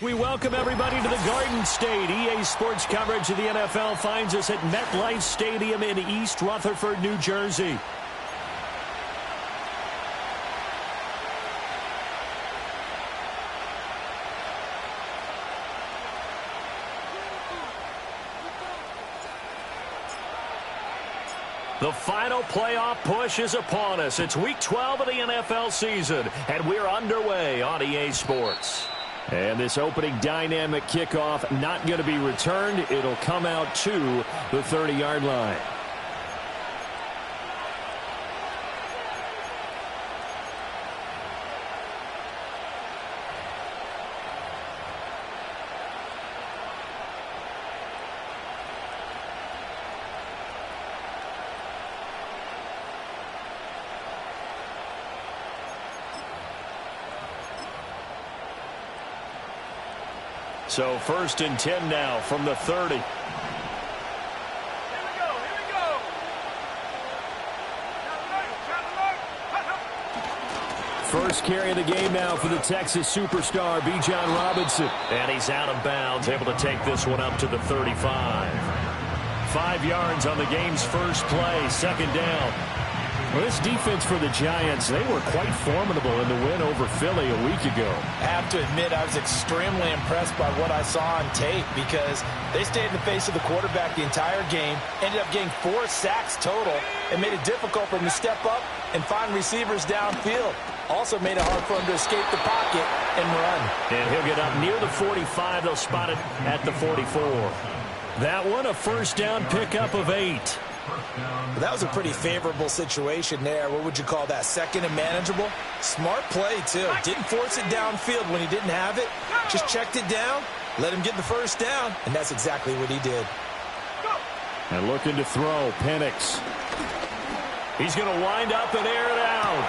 We welcome everybody to the Garden State. EA Sports coverage of the NFL finds us at MetLife Stadium in East Rutherford, New Jersey. The final playoff push is upon us. It's Week 12 of the NFL season, and we're underway on EA Sports. And this opening dynamic kickoff not going to be returned. It'll come out to the 30-yard line. So 1st and 10 now from the 30. Here we go. First carry of the game now for the Texas superstar, Bijan Robinson. And he's out of bounds, able to take this one up to the 35. 5 yards on the game's first play, 2nd down. Well, this defense for the Giants, they were quite formidable in the win over Philly a week ago. I have to admit, I was extremely impressed by what I saw on tape because they stayed in the face of the quarterback the entire game, ended up getting 4 sacks total, and made it difficult for him to step up and find receivers downfield. Also made it hard for him to escape the pocket and run. And he'll get up near the 45. They'll spot it at the 44. That one, a first down pickup of 8. That was a pretty favorable situation there. What would you call that? 2nd and manageable? Smart play, too. Didn't force it downfield when he didn't have it. Just checked it down, let him get the first down, and that's exactly what he did. And looking to throw, Penix. He's going to wind up and air it out.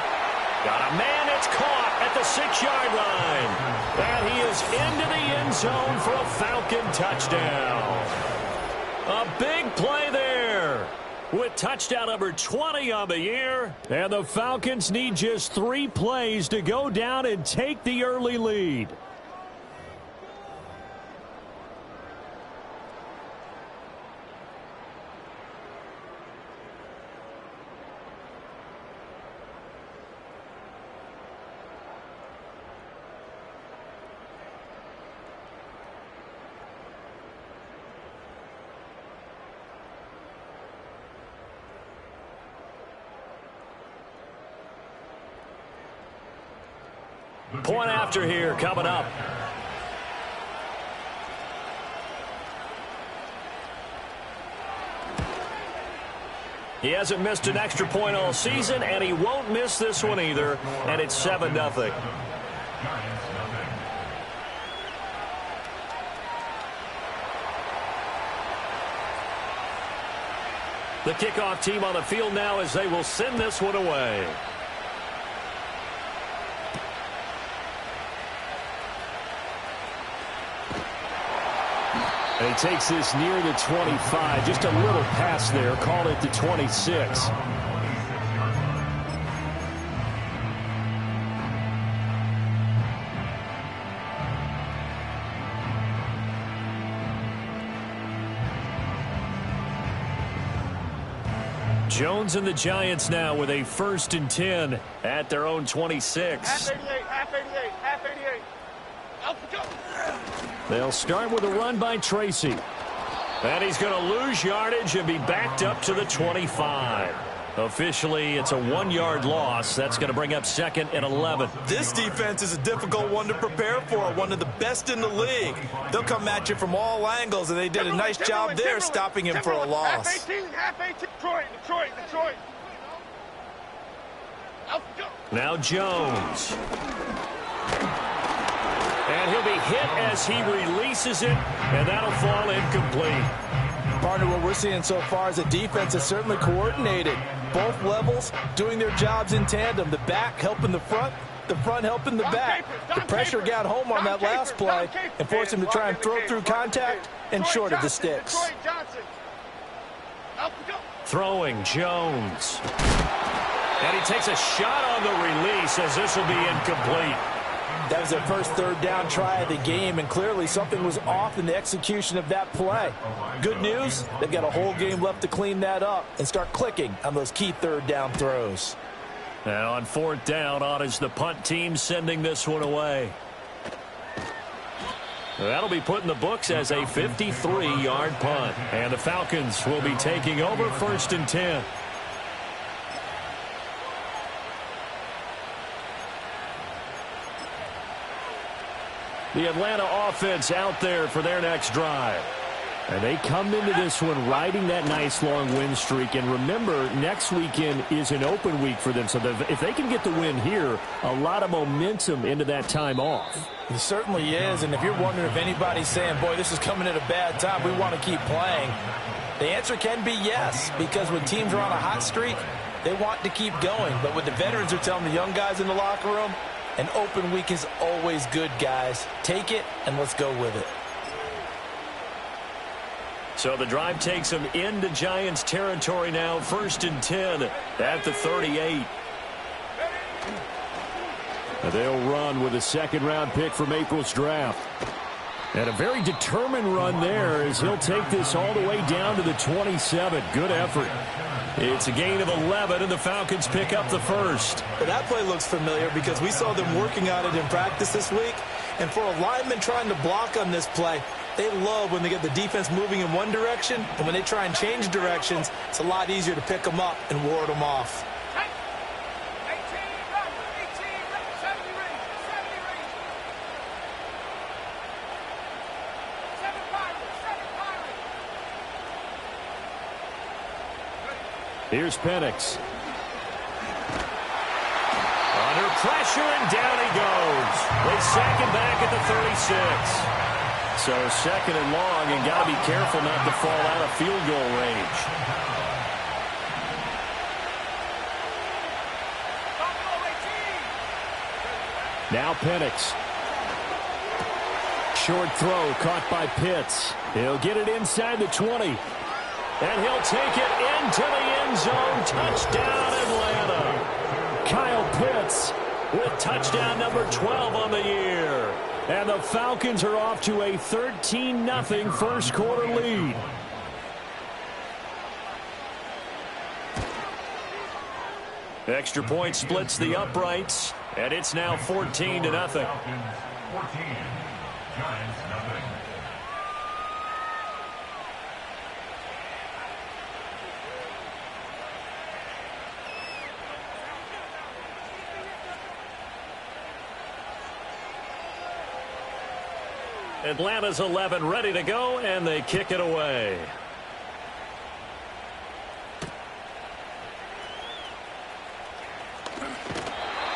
Got a man, it's caught at the 6-yard line. And he is into the end zone for a Falcon touchdown. A big play there. With touchdown number 20 on the year. And the Falcons need just 3 plays to go down and take the early lead. Point after here coming up. He hasn't missed an extra point all season, and he won't miss this one either, and it's 7-0. The kickoff team on the field now as they will send this one away. And he takes this near the 25. Just a little pass there. Call it the 26. Jones and the Giants now with a 1st and 10 at their own 26. Half 88. They'll start with a run by Tracy. And he's going to lose yardage and be backed up to the 25. Officially, it's a 1-yard loss. That's going to bring up 2nd and 11. This defense is a difficult one to prepare for, one of the best in the league. They'll come at you from all angles, and they did a nice job there stopping him for a loss. Half 18. Detroit. Now Jones. And he'll be hit as he releases it, and that'll fall incomplete. Partner, what we're seeing so far is the defense is certainly coordinated. Both levels doing their jobs in tandem. The back helping the front helping the back. The pressure got home on that last play and forced him to try and throw through contact and short of the sticks. Throwing Jones. And he takes a shot on the release as this will be incomplete. That was their first third down try of the game, and clearly something was off in the execution of that play. Good news, they've got a whole game left to clean that up and start clicking on those key third down throws. And on fourth down, on is the punt team sending this one away. That'll be put in the books as a 53-yard punt. And the Falcons will be taking over 1st and 10. The Atlanta offense out there for their next drive. And they come into this one riding that nice long win streak. And remember, next weekend is an open week for them. So if they can get the win here, a lot of momentum into that time off. It certainly is. And if you're wondering if anybody's saying, boy, this is coming at a bad time, we want to keep playing, the answer can be yes. Because when teams are on a hot streak, they want to keep going. But what the veterans are telling the young guys in the locker room, an open week is always good, guys. Take it and let's go with it. So the drive takes them into Giants territory now. 1st and 10 at the 38. They'll run with a second-round pick from April's draft. And a very determined run there as he'll take this all the way down to the 27. Good effort. It's a gain of 11, and the Falcons pick up the first. But that play looks familiar because we saw them working on it in practice this week. And for a lineman trying to block on this play, they love when they get the defense moving in one direction, and when they try and change directions, it's a lot easier to pick them up and ward them off. Here's Penix. Under pressure, and down he goes. They sack him back at the 36. So 2nd and long, and got to be careful not to fall out of field goal range. Now Penix. Short throw caught by Pitts. He'll get it inside the 20. And he'll take it into the end zone. Touchdown, Atlanta. Kyle Pitts with touchdown number 12 on the year. And the Falcons are off to a 13-0 first quarter lead. Extra point splits the uprights, and it's now 14-0. Falcons 14, Giants nothing. Atlanta's 11 ready to go, and they kick it away.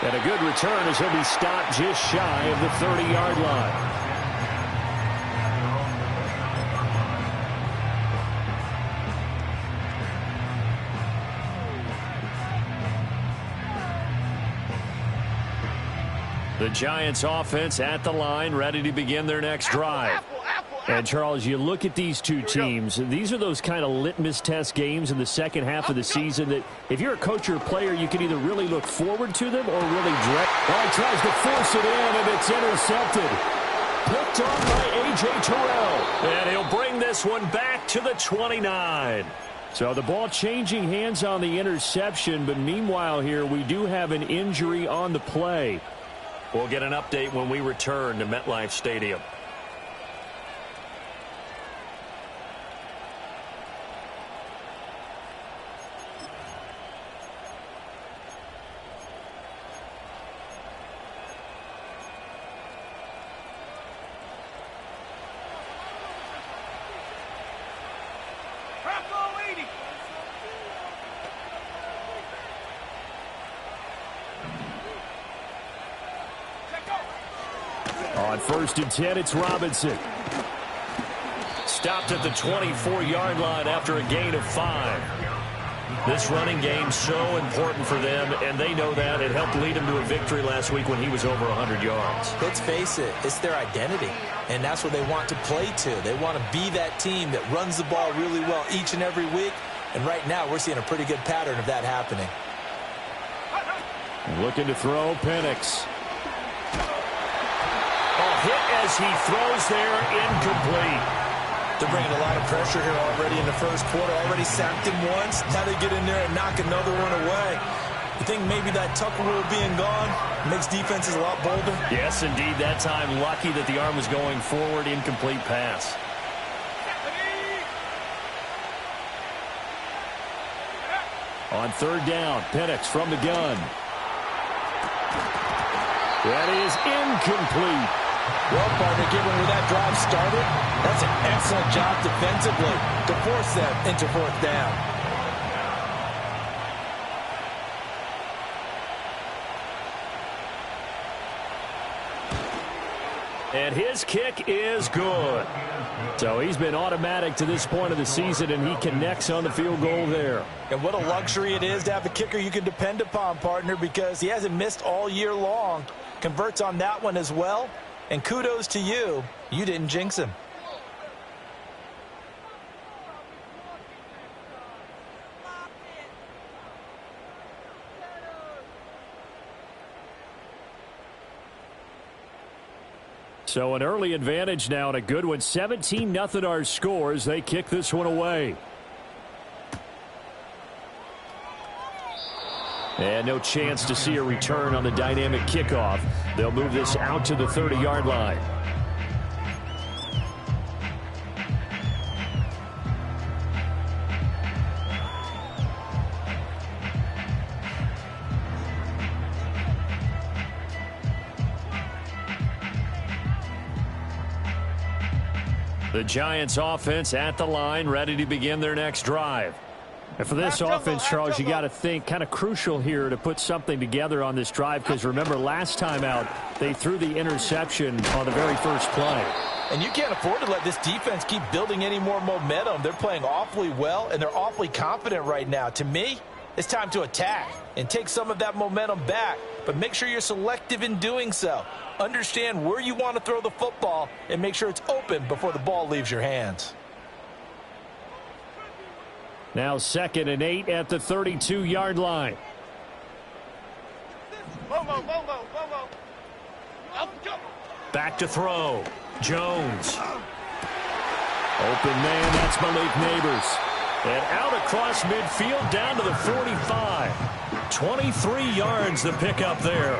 And a good return as he'll be stopped just shy of the 30-yard line. The Giants offense at the line, ready to begin their next drive. And, Charles, you look at these two teams, these are those kind of litmus test games in the second half of the season that if you're a coach or a player, you can either really look forward to them or really dread. Well, he tries to force it in, and it's intercepted. Picked on by A.J. Terrell. And he'll bring this one back to the 29. So the ball changing hands on the interception, but meanwhile here we do have an injury on the play. We'll get an update when we return to MetLife Stadium. On 1st and 10, it's Robinson. Stopped at the 24-yard line after a gain of 5. This running game so important for them, and they know that. It helped lead them to a victory last week when he was over 100 yards. Let's face it, it's their identity, and that's what they want to play to. They want to be that team that runs the ball really well each and every week, and right now we're seeing a pretty good pattern of that happening. Looking to throw, Penix. hit as he throws there, incomplete. They're bringing a lot of pressure here already in the first quarter. Already sacked him once. Now they get in there and knock another one away. You think maybe that Tucker rule being gone makes defenses a lot bolder? Yes, indeed. That time, lucky that the arm was going forward. Incomplete pass. On third down, Penix from the gun. That is incomplete. Well, partner, given where that drive started, that's an excellent job defensively to force them into fourth down. And his kick is good. So he's been automatic to this point of the season, and he connects on the field goal there. And what a luxury it is to have a kicker you can depend upon, partner, because he hasn't missed all year long. Converts on that one as well. And kudos to you. You didn't jinx him. So an early advantage now and a good one. 17-0 our scores. They kick this one away. And no chance to see a return on the dynamic kickoff. They'll move this out to the 30-yard line. The Giants offense at the line, ready to begin their next drive. And for this offense, Charles, you got to think kind of crucial here to put something together on this drive, because remember last time out they threw the interception on the very first play. And you can't afford to let this defense keep building any more momentum. They're playing awfully well, and they're awfully confident right now. To me, it's time to attack and take some of that momentum back, but make sure you're selective in doing so. Understand where you want to throw the football and make sure it's open before the ball leaves your hands. Now 2nd and 8 at the 32-yard line. Back to throw. Jones. Open man, that's Malik Neighbors. And out across midfield down to the 45. 23 yards the pickup there.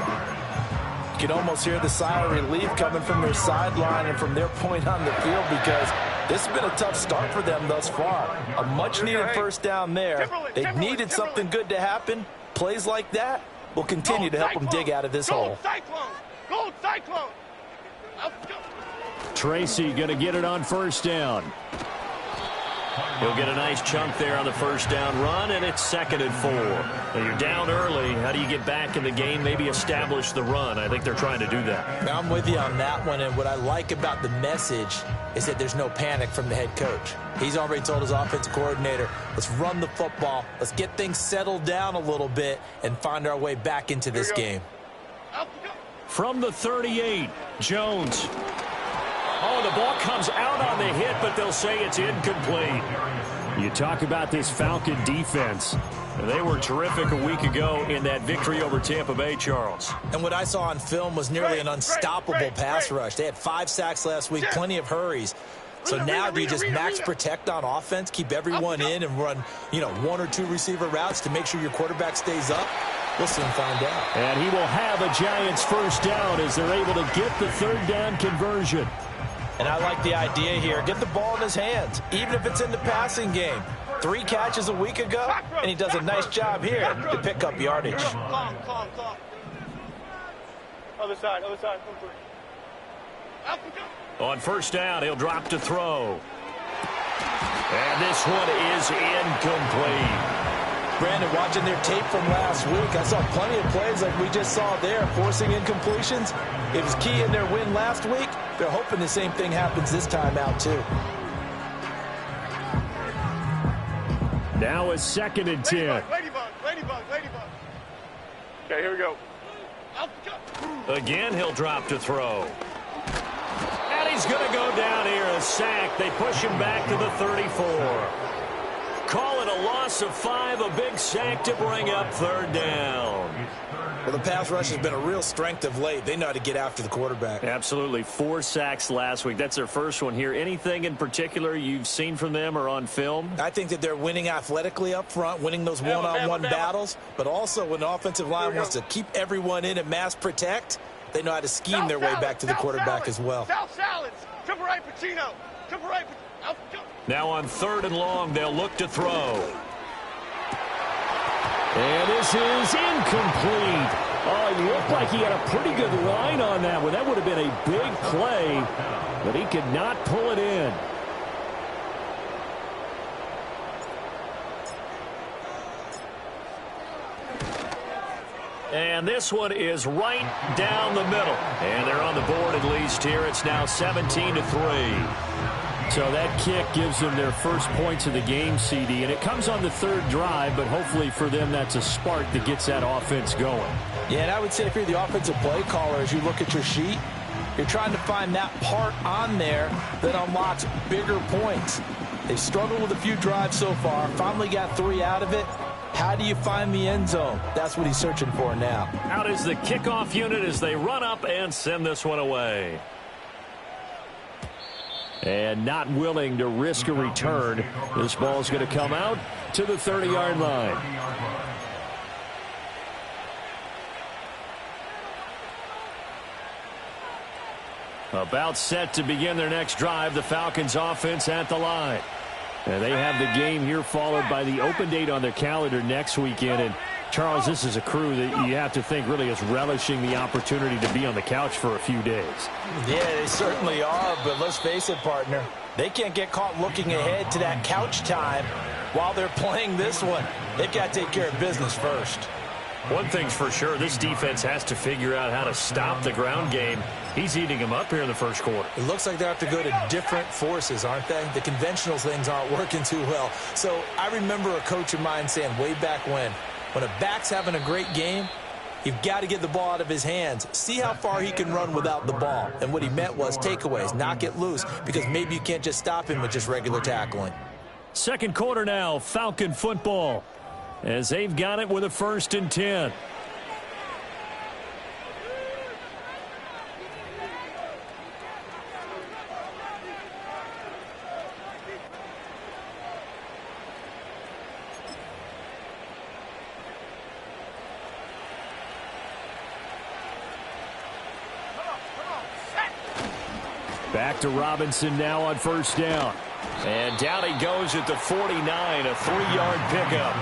You can almost hear the sigh of relief coming from their sideline and from their point on the field, because this has been a tough start for them thus far. A much-needed first down there. They needed something good to happen. Plays like that will continue to help them dig out of this hole. Gold Cyclone! Tracy going to get it on first down. He'll get a nice chunk there on the first down run, and it's 2nd and 4. Now you're down early. How do you get back in the game, maybe establish the run? I think they're trying to do that. Now I'm with you on that one, and what I like about the message is that there's no panic from the head coach. He's already told his offensive coordinator, let's run the football, let's get things settled down a little bit and find our way back into this game. From the 38, Jones. Oh, the ball comes out on the hit, but they'll say it's incomplete. You talk about this Falcon defense. They were terrific a week ago in that victory over Tampa Bay, Charles. And what I saw on film was nearly an unstoppable pass rush. They had 5 sacks last week, plenty of hurries. So now do you just max protect on offense, keep everyone in and run, 1 or 2 receiver routes to make sure your quarterback stays up? We'll soon find out. And he will have a Giants first down as they're able to get the 3rd down conversion. And I like the idea here. Get the ball in his hands, even if it's in the passing game. 3 catches a week ago, and he does a nice job here to pick up yardage. Calm. Other side. On first down, he'll drop to throw. And this one is incomplete. Brandon, watching their tape from last week, I saw plenty of plays like we just saw there, forcing incompletions. It was key in their win last week. They're hoping the same thing happens this time out, too. Now a 2nd and 10. Ladybug. Okay, here we go. Again, he'll drop to throw. And he's going to go down here, a sack. They push him back to the 34. call it a loss of 5, a big sack to bring up third down. Well, the pass rush has been a real strength of late. They know how to get after the quarterback. Absolutely. 4 sacks last week. That's their first one here. Anything in particular you've seen from them or on film? I think that they're winning athletically up front, winning those one-on-one battles, but also when the offensive line wants to keep everyone in and mass protect, they know how to scheme their way back to the quarterback as well. South salads. Triple right, Pacino. Triple right. Now on 3rd and long, they'll look to throw. And this is incomplete. Oh, it looked like he had a pretty good line on that one. That would have been a big play, but he could not pull it in. And this one is right down the middle. And they're on the board at least here. It's now 17-3. So that kick gives them their first points of the game, CD, and it comes on the 3rd drive, but hopefully for them that's a spark that gets that offense going. Yeah, and I would say if you're the offensive play caller, as you look at your sheet, you're trying to find that part on there that unlocks bigger points. They've struggled with a few drives so far, finally got 3 out of it. How do you find the end zone? That's what he's searching for now. Out is the kickoff unit as they run up and send this one away. And not willing to risk a return. This ball's going to come out to the 30-yard line. About set to begin their next drive, the Falcons offense at the line. And they have the game here followed by the open date on their calendar next weekend. And Charles, this is a crew that you have to think really is relishing the opportunity to be on the couch for a few days. Yeah, they certainly are, but let's face it, partner. They can't get caught looking ahead to that couch time while they're playing this one. They've got to take care of business first. One thing's for sure, this defense has to figure out how to stop the ground game. He's eating them up here in the first quarter. It looks like they have to go to different forces, aren't they? The conventional things aren't working too well. So I remember a coach of mine saying way back when a back's having a great game, you've got to get the ball out of his hands. See how far he can run without the ball. And what he meant was takeaways, knock it loose, because maybe you can't just stop him with just regular tackling. Second quarter now, Falcon football, as they've got it with a 1st and 10. Back to Robinson now on 1st down. And down he goes at the 49, a 3-yard pickup.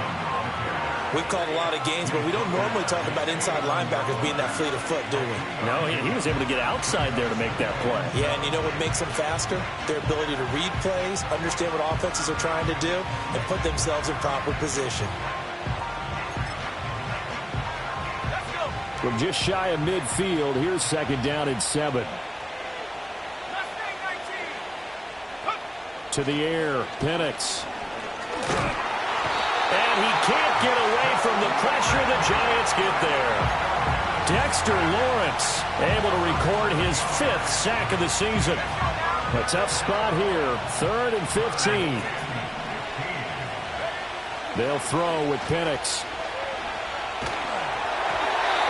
We've called a lot of games, but we don't normally talk about inside linebackers being that fleet of foot, do we? No, he was able to get outside there to make that play. Yeah, and you know what makes them faster? Their ability to read plays, understand what offenses are trying to do, and put themselves in proper position. From just shy of midfield, here's 2nd down and 7. To the air, Penix. And he can't get away from the pressure. The Giants get there. Dexter Lawrence able to record his 5th sack of the season. A tough spot here, 3rd and 15. They'll throw with Penix.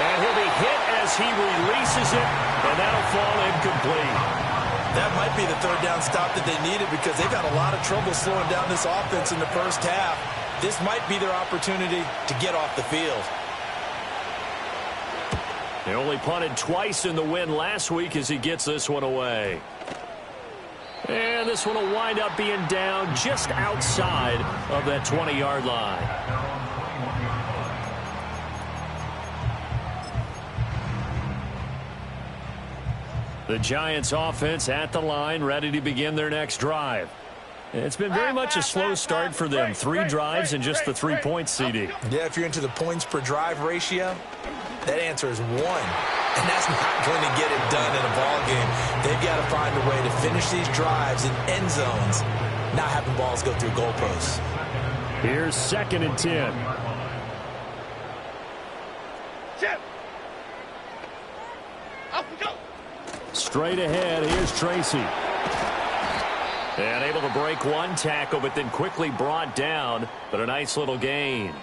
And he'll be hit as he releases it, and that'll fall incomplete. That might be the 3rd down stop that they needed because they've had a lot of trouble slowing down this offense in the first half. This might be their opportunity to get off the field. They only punted twice in the win last week as he gets this one away. And this one will wind up being down just outside of that 20-yard line. The Giants offense at the line, ready to begin their next drive. It's been very much a slow start for them. 3 drives and just the 3 points, CD. Yeah, if you're into the points per drive ratio, that answer is 1. And that's not going to get it done in a ball game. They've got to find a way to finish these drives in end zones, not having balls go through goalposts. Here's 2nd and 10. Chip. Up we go. Straight ahead, here's Tracy. And able to break one tackle, but then quickly brought down. But a nice little gain.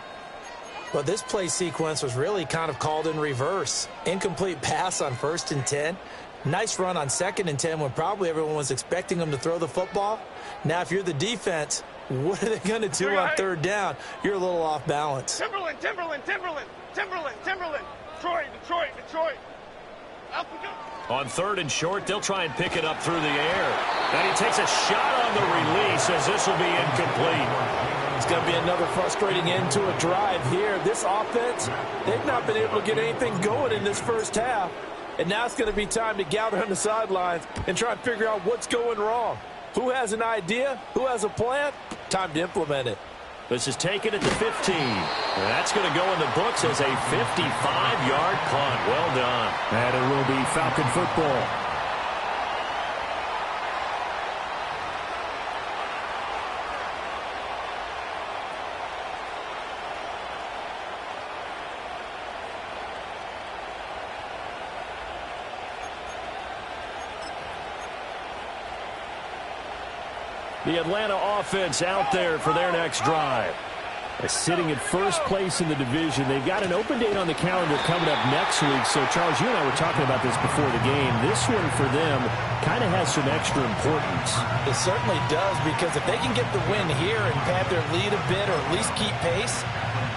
Well, this play sequence was really kind of called in reverse. Incomplete pass on 1st and 10. Nice run on 2nd and 10 when probably everyone was expecting them to throw the football. Now, if you're the defense, what are they going to do on 3rd down? You're a little off balance. Timberland. Detroit. On 3rd and short, they'll try and pick it up through the air. And he takes a shot on the release as this will be incomplete. It's going to be another frustrating end to a drive here. This offense, they've not been able to get anything going in this first half. And now it's going to be time to gather on the sidelines and try and figure out what's going wrong. Who has an idea? Who has a plan? Time to implement it. This is taken at the 15. And that's going to go in the books as a 55-yard punt. Well done. And it will be Falcon football. The Atlanta offense out there for their next drive. Sitting in first place in the division. They've got an open date on the calendar coming up next week. So, Charles, you and I were talking about this before the game. This one for them kind of has some extra importance. It certainly does, because if they can get the win here and pad their lead a bit or at least keep pace,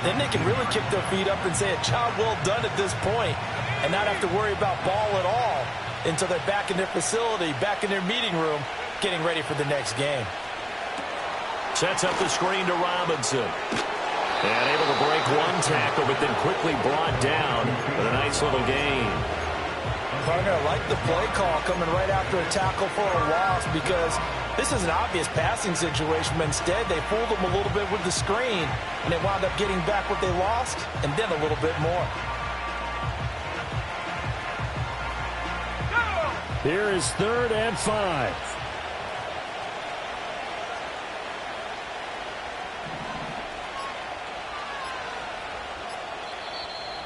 then they can really kick their feet up and say a job well done at this point and not have to worry about ball at all until they're back in their facility, back in their meeting room, getting ready for the next game. Sets up the screen to Robinson. And able to break one tackle, but then quickly brought down with a nice little gain. Partner, I like the play call coming right after a tackle for a loss, because this is an obvious passing situation, but instead they fooled them a little bit with the screen, and they wound up getting back what they lost, and then a little bit more. Here is 3rd and 5.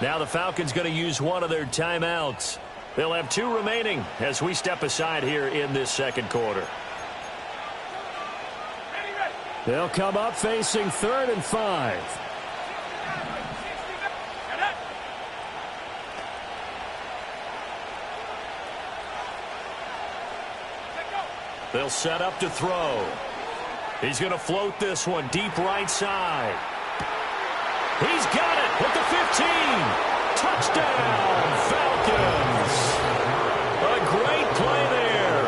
Now the Falcons going to use one of their timeouts. They'll have 2 remaining as we step aside here in this second quarter. They'll come up facing 3rd and 5. They'll set up to throw. He's going to float this one deep right side. He's got it at the 15. Touchdown, Falcons. A great play there.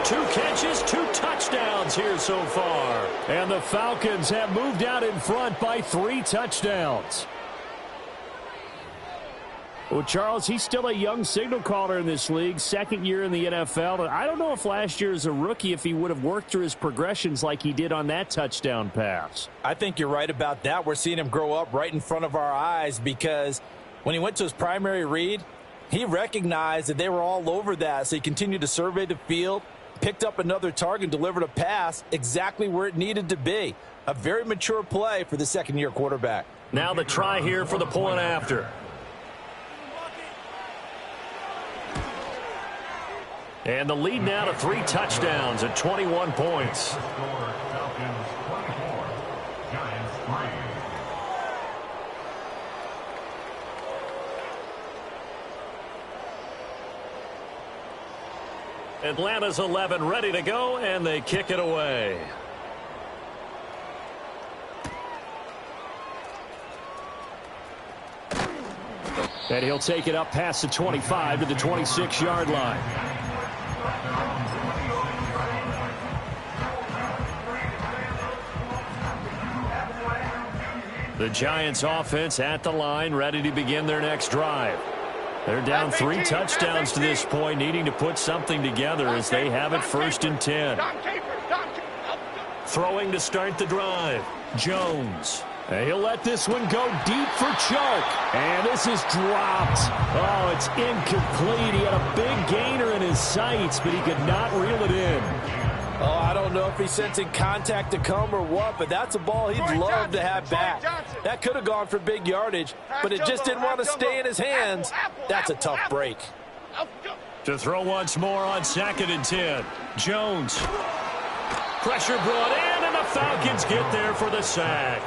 2 catches, 2 touchdowns here so far. And the Falcons have moved out in front by 3 touchdowns. Well, Charles, he's still a young signal caller in this league, 2nd year in the NFL. I don't know if last year as a rookie, if he would have worked through his progressions like he did on that touchdown pass. I think you're right about that. We're seeing him grow up right in front of our eyes, because when he went to his primary read, he recognized that they were all over that, so he continued to survey the field, picked up another target, delivered a pass exactly where it needed to be. A very mature play for the 2nd-year quarterback. Now the try here for the point after. And the lead now to 3 touchdowns at 21 points. Atlanta's 11 ready to go, and they kick it away. And he'll take it up past the 25 to the 26-yard line. The Giants offense at the line, ready to begin their next drive. They're down 3 touchdowns to this point, needing to put something together as they have it 1st and 10. Throwing to start the drive. Jones. And he'll let this one go deep for Chark. And this is dropped. Oh, it's incomplete. He had a big gainer in his sights, but he could not reel it in. Oh, I don't know if he's sensing contact to come or what, but that's a ball he'd love to have back. That could have gone for big yardage, but it just didn't want to stay in his hands. That's a tough break. To throw once more on 2nd and 10. Jones. Pressure brought in, and the Falcons get there for the sack.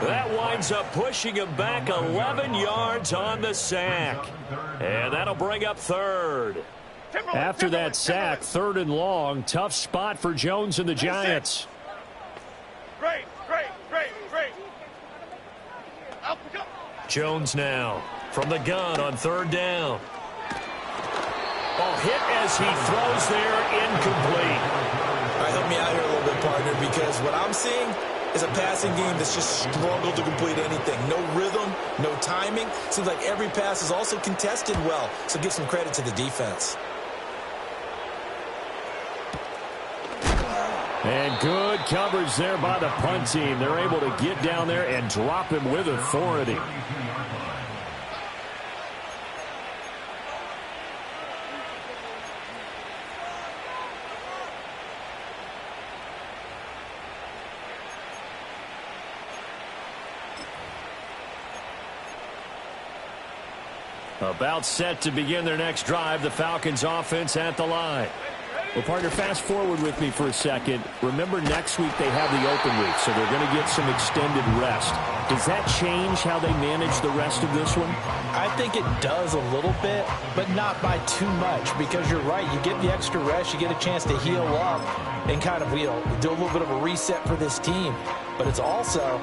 That winds up pushing him back 11 yards on the sack. And that'll bring up third. After that sack, 3rd and long. Tough spot for Jones and the Giants. Great. Jones now from the gun on 3rd down. Ball hit as he throws there, incomplete. All right, help me out here a little bit, partner, because what I'm seeing is a passing game that's just struggled to complete anything. No rhythm, no timing. Seems like every pass is also contested well, so give some credit to the defense. And good coverage there by the punt team. They're able to get down there and drop him with authority. About set to begin their next drive, the Falcons offense at the line. Well, partner, fast forward with me for a second. Remember, next week they have the open week, so they're going to get some extended rest. Does that change how they manage the rest of this one? I think it does a little bit, but not by too much, because you're right. You get the extra rest, you get a chance to heal up and kind of, do a little bit of a reset for this team. But it's also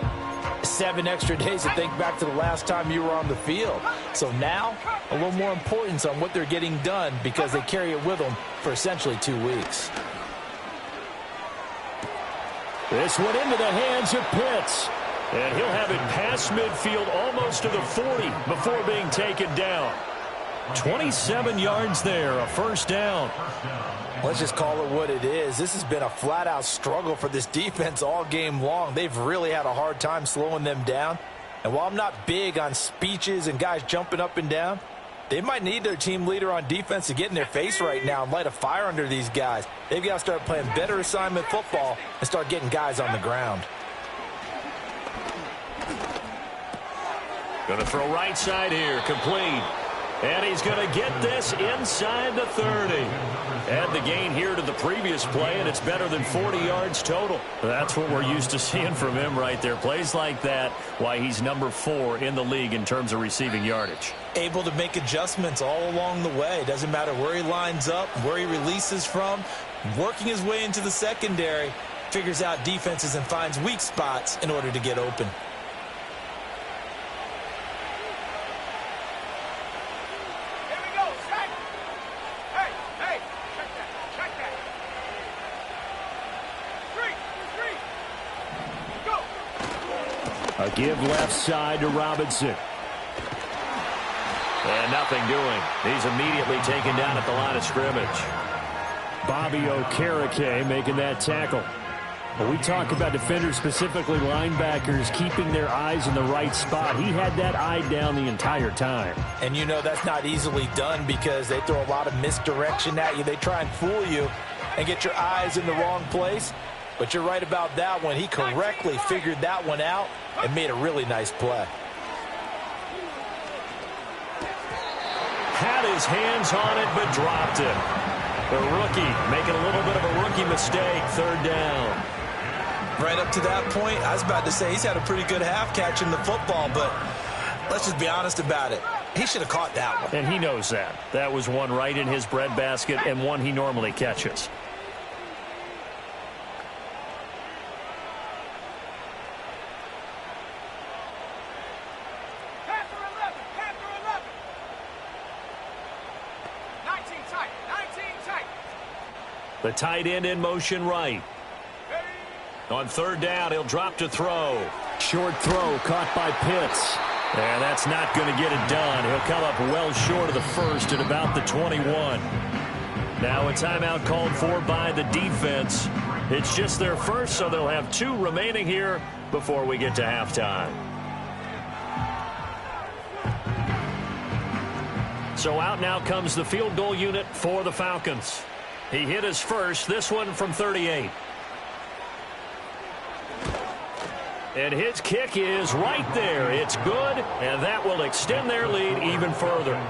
7 extra days to think back to the last time you were on the field. So now, a little more importance on what they're getting done because they carry it with them for essentially 2 weeks. This one into the hands of Pitts. And he'll have it past midfield almost to the 40 before being taken down. 27 yards there, a first down. Let's just call it what it is. This has been a flat-out struggle for this defense all game long. They've really had a hard time slowing them down. And while I'm not big on speeches and guys jumping up and down, they might need their team leader on defense to get in their face right now and light a fire under these guys. They've got to start playing better assignment football and start getting guys on the ground. Going to throw right side here, complete. And he's going to get this inside the 30. Add the gain here to the previous play, and it's better than 40 yards total. That's what we're used to seeing from him right there. Plays like that, why he's number 4 in the league in terms of receiving yardage. Able to make adjustments all along the way. Doesn't matter where he lines up, where he releases from. Working his way into the secondary, figures out defenses and finds weak spots in order to get open. A give left side to Robinson. And nothing doing. He's immediately taken down at the line of scrimmage. Bobby Okereke making that tackle. When we talk about defenders, specifically linebackers, keeping their eyes in the right spot, he had that eye down the entire time. And that's not easily done because they throw a lot of misdirection at you. They try and fool you and get your eyes in the wrong place. But you're right about that one. He correctly figured that one out and made a really nice play. Had his hands on it, but dropped it. The rookie making a little bit of a rookie mistake, 3rd down. Right up to that point, I was about to say he's had a pretty good half catching the football, but let's just be honest about it. He should have caught that one. And he knows that. That was one right in his breadbasket and one he normally catches. The tight end in motion right. On 3rd down, he'll drop to throw. Short throw caught by Pitts. And that's not going to get it done. He'll come up well short of the first at about the 21. Now a timeout called for by the defense. It's just their first, so they'll have 2 remaining here before we get to halftime. So out now comes the field goal unit for the Falcons. He hit his first, this one from 38. And his kick is right there. It's good, and that will extend their lead even further.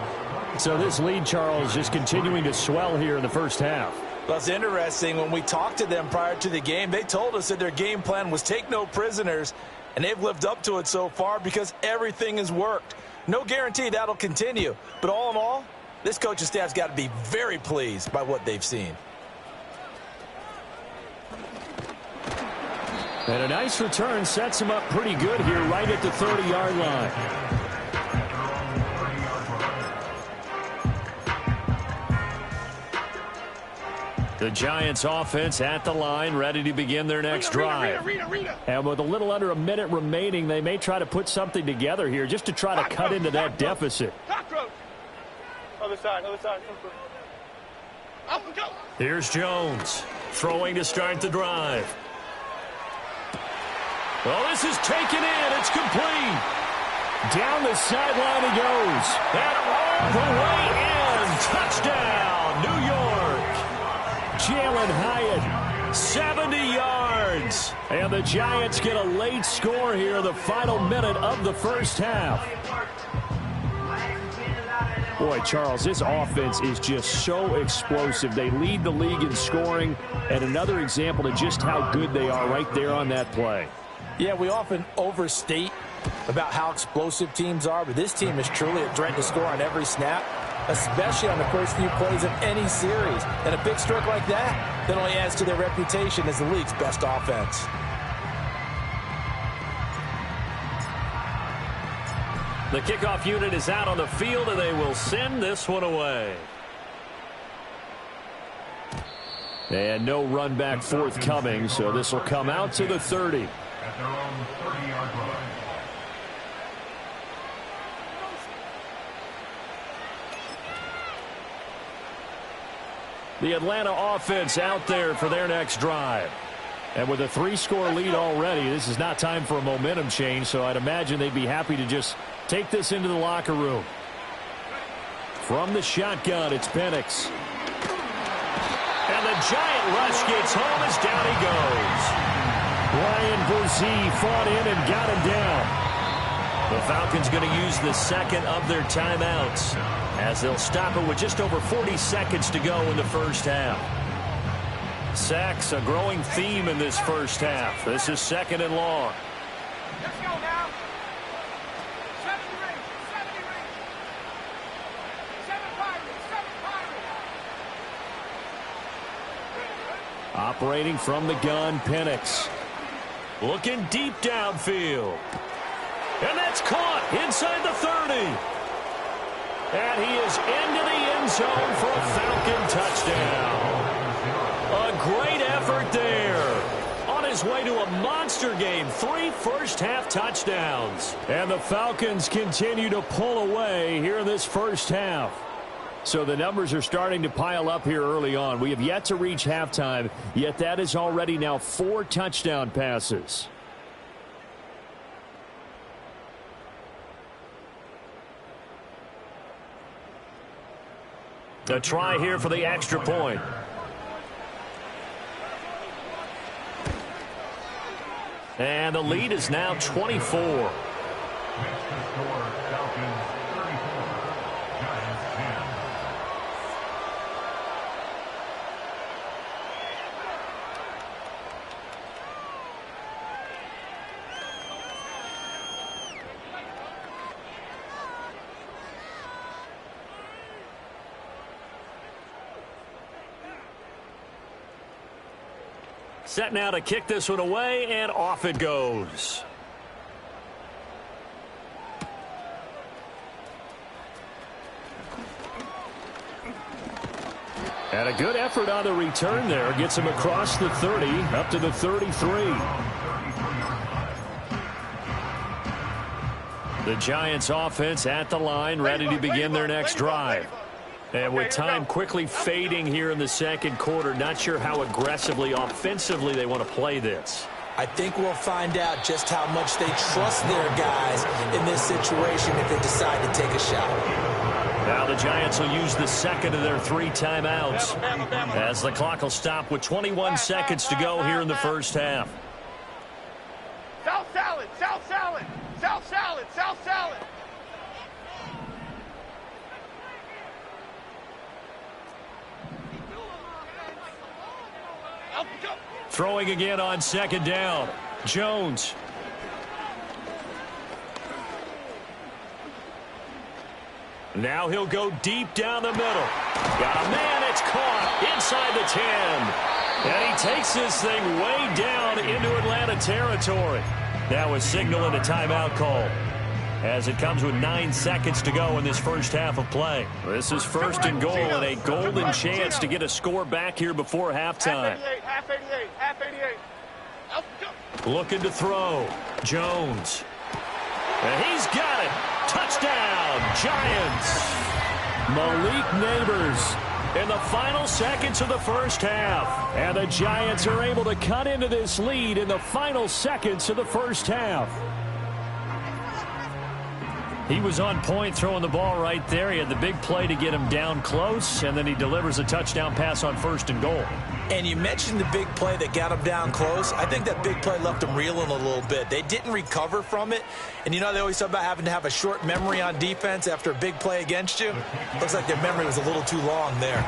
So this lead, Charles, just continuing to swell here in the first half. Well, it's interesting. When we talked to them prior to the game, they told us that their game plan was take no prisoners, and they've lived up to it so far because everything has worked. No guarantee that'll continue, but all in all, this coaching staff's got to be very pleased by what they've seen. And a nice return sets him up pretty good here right at the 30-yard line. The Giants offense at the line, ready to begin their next drive. And with a little under a minute remaining, they may try to put something together here just to try to cut into that deficit. Other side. Here's Jones, throwing to start the drive. Well, this is taken in. It's complete. Down the sideline he goes. And all the way in. Touchdown, New York. Jalen Hyatt, 70 yards. And the Giants get a late score here in the final minute of the first half. Boy, Charles, this offense is just so explosive. They lead the league in scoring, and another example of just how good they are right there on that play. Yeah, we often overstate about how explosive teams are, but this team is truly a threat to score on every snap, especially on the first few plays of any series. And a big stroke like that only adds to their reputation as the league's best offense. The kickoff unit is out on the field, and they will send this one away. And no run back forthcoming, so this will come out to the 30. At their own 30-yard line. The Atlanta offense out there for their next drive. And with a 3-score lead already, this is not time for a momentum change, so I'd imagine they'd be happy to just take this into the locker room. From the shotgun, it's Penix. And the giant rush gets home as down he goes. Ryan Brzee fought in and got him down. The Falcons going to use the second of their timeouts as they'll stop it with just over 40 seconds to go in the first half. Sacks, a growing theme in this first half. This is second and long. Let's go now. 7 Operating from the gun, Penix. Looking deep downfield. And that's caught inside the 30. And he is into the end zone for a Falcon touchdown. A great effort there. On his way to a monster game, 3 first-half touchdowns. And the Falcons continue to pull away here in this first half. So the numbers are starting to pile up here early on. We have yet to reach halftime, yet that is already now 4 touchdown passes. A try here for the extra point. And the lead is now 24. Next to score, Falcons 34, Giants 10. Set now to kick this one away, and off it goes. And a good effort on the return there. Gets him across the 30, up to the 33. The Giants offense at the line, ready to begin their next drive. And with time quickly fading here in the second quarter, not sure how aggressively, offensively they want to play this. I think we'll find out just how much they trust their guys in this situation if they decide to take a shot. Now the Giants will use the second of their 3 timeouts as the clock will stop with 21 seconds to go here in the first half. South salad, south salad, south salad, south salad. Throwing again on second down. Jones. Now he'll go deep down the middle. Got a man. It's caught inside the 10. And he takes this thing way down into Atlanta territory. That was signaling a timeout call, as it comes with 9 seconds to go in this first half of play. This is first and goal and a golden chance to get a score back here before halftime. Half 88. Looking to throw. Jones. And he's got it. Touchdown, Giants. Malik Neighbors in the final seconds of the first half. And the Giants are able to cut into this lead in the final seconds of the first half. He was on point throwing the ball right there. He had the big play to get him down close, and then he delivers a touchdown pass on first and goal. And you mentioned the big play that got him down close. I think that big play left him reeling a little bit. They didn't recover from it. And, you know, they always talk about having to have a short memory on defense after a big play against you. Looks like their memory was a little too long there.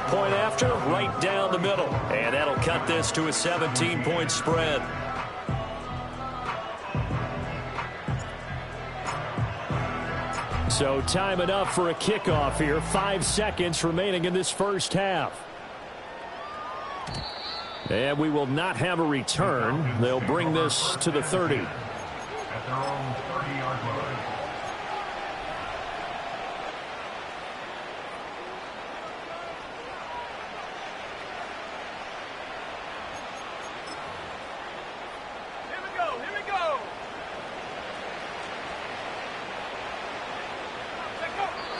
Point after, right down the middle. And that'll cut this to a 17-point spread. So time enough for a kickoff here. 5 seconds remaining in this first half. And we will not have a return. They'll bring this to the 30. At their own 30-yard line. Here we go.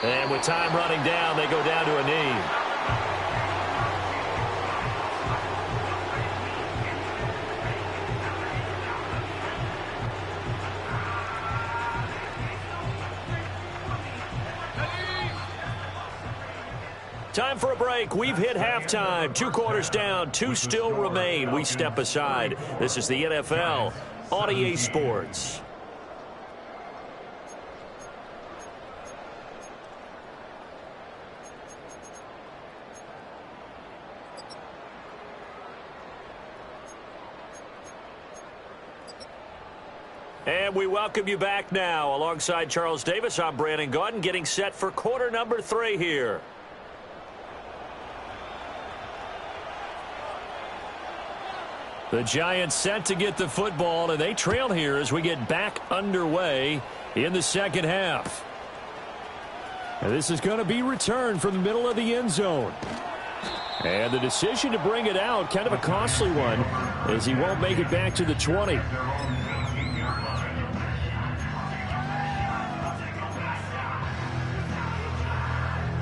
And with time running down, they go down to a knee. Time for a break. We've hit halftime. 2 quarters down. 2 still remain. We step aside. This is the NFL on EA Sports. And we welcome you back now. Alongside Charles Davis, I'm Brandon Gaudin, getting set for quarter number 3 here. The Giants set to get the football, and they trail here as we get back underway in the second half. And this is going to be returned from the middle of the end zone. And the decision to bring it out, kind of a costly one, as he won't make it back to the 20.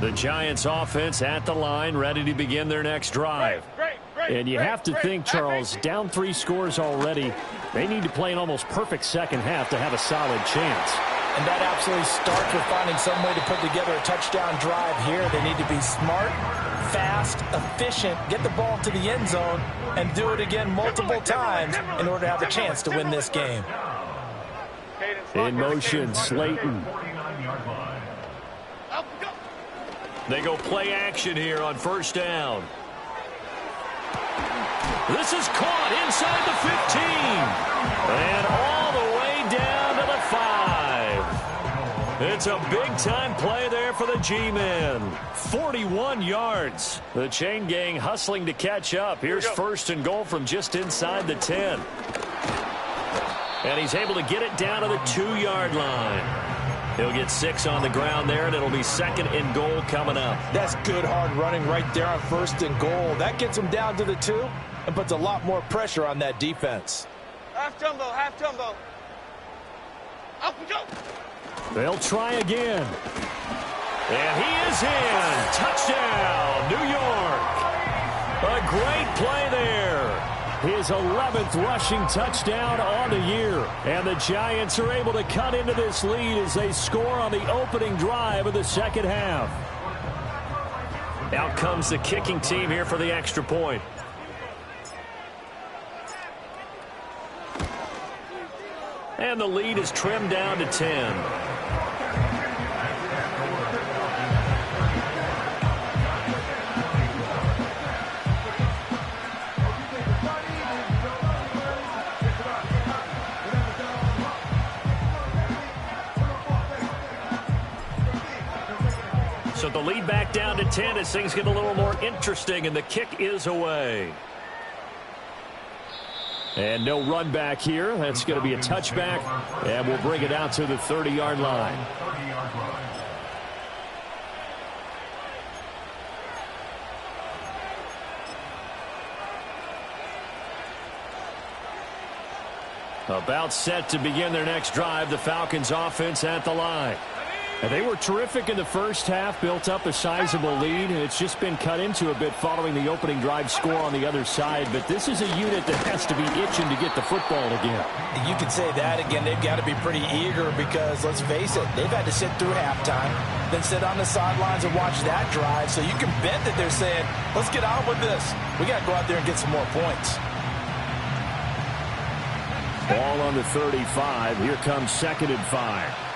The Giants offense at the line, ready to begin their next drive. And you have to think, Charles, down 3 scores already. They need to play an almost perfect second half to have a solid chance. And that absolutely starts with finding some way to put together a touchdown drive here. They need to be smart, fast, efficient, get the ball to the end zone, and do it again multiple times in order to have a chance to win this game. In motion, Slayton. They go play action here on first down. This is caught inside the 15. And all the way down to the 5. It's a big-time play there for the G-men. 41 yards. The chain gang hustling to catch up. Here's first and goal from just inside the 10. And he's able to get it down to the 2-yard line. He'll get 6 on the ground there, and it'll be second and goal coming up. That's good hard running right there on first and goal. That gets him down to the 2 and puts a lot more pressure on that defense. Half jumbo. Up and go. They'll try again. And he is in. Touchdown, New York. A great play there. His 11th rushing touchdown on the year. And the Giants are able to cut into this lead as they score on the opening drive of the second half. Out comes the kicking team here for the extra point. And the lead is trimmed down to 10. So the lead back down to 10 as things get a little more interesting, and the kick is away. And no run back here. That's going to be a touchback, and we'll bring it out to the 30-yard line. About set to begin their next drive, the Falcons offense at the line. And they were terrific in the first half, built up a sizable lead, and it's just been cut into a bit following the opening drive score on the other side. But this is a unit that has to be itching to get the football again. You could say that again. They've got to be pretty eager because, let's face it, they've had to sit through halftime, then sit on the sidelines and watch that drive. So you can bet that they're saying, let's get on with this. We got to go out there and get some more points. Ball on the 35. Here comes 2nd and 5.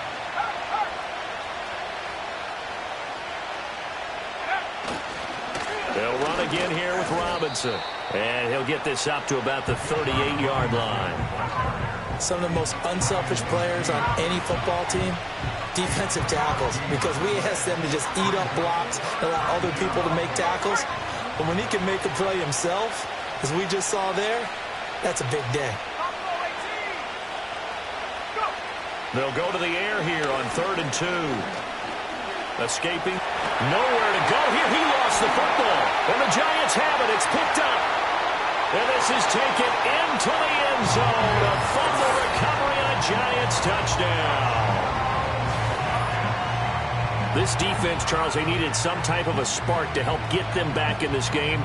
They'll run again here with Robinson. And he'll get this up to about the 38-yard line. Some of the most unselfish players on any football team, defensive tackles, because we ask them to just eat up blocks and allow other people to make tackles. But when he can make a play himself, as we just saw there, that's a big day. They'll go to the air here on 3rd and 2. Escaping. Nowhere to go here. He lost the football. And the Giants have it. It's picked up. And this is taken into the end zone. A fumble recovery and a Giants touchdown. This defense, Charles, they needed some type of a spark to help get them back in this game.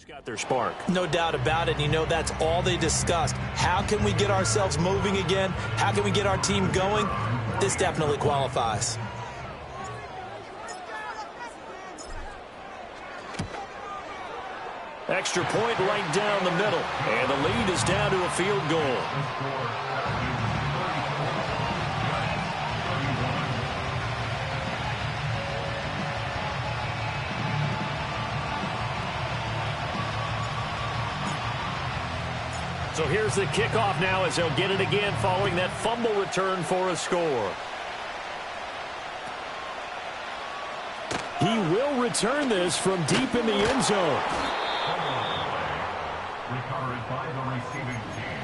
Got their spark. No doubt about it. You know, that's all they discussed. How can we get ourselves moving again? How can we get our team going? This definitely qualifies. Extra point right down the middle. And the lead is down to a field goal. So here's the kickoff now as they'll get it again following that fumble return for a score. He will return this from deep in the end zone. Recovered by the receiving team.